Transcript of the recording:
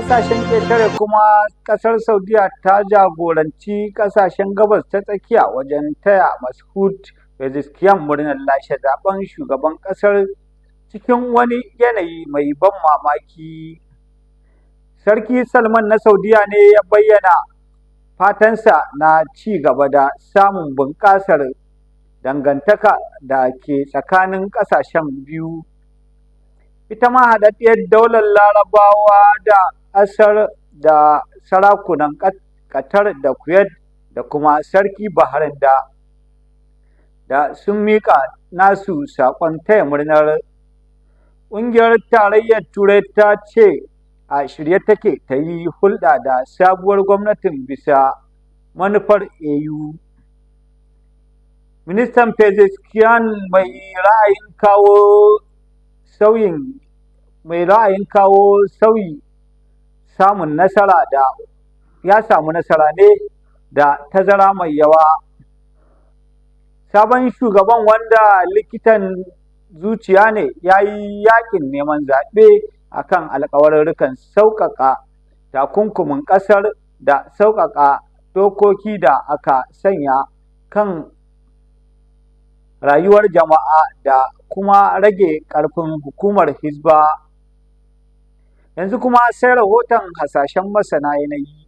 ƙasashen ƙetare kuma ƙasar Saudiyya ta jagoranci ƙasashen gabas ta tsakiya wajen taya Masoud Pezeshkian murnar lashe zaɓen shugaban ƙasar cikin wani yanayi mai ban mamaki. Sarki Salman na Saudiyya ne ya bayyana fatansa na ci gaba da samun bunƙasar dangantaka da ke tsakanin ƙasashen biyu. Ita ma haɗaɗɗiyar daular Larabawa da ƙasar da sarakunan Qatar da Kuwait da kuma Sarki Bahrain da sun miƙa nasu saƙon taya murnar. Ƙungiyar Tarayyar Turai ta ce a shirye take ta yi hulɗa da sabuwar gwamnatin bisa manufar EU. Ministan Pezeshkian mai ra'ayin kawo sauyi ya samu nasara ne da tazara mai yawa. Sabon shugaban, wanda likitan zuciya ne, ya yi yaƙin neman zaɓe a kan alƙawarurrukan sauƙaƙa takunkumin ƙasar da sauƙaƙa dokoki da aka sanya kan rayuwar jama'a da kuma rage ƙarfin hukumar Hizba. Yanzu kuma sai rahoton hasashen masana yanayi.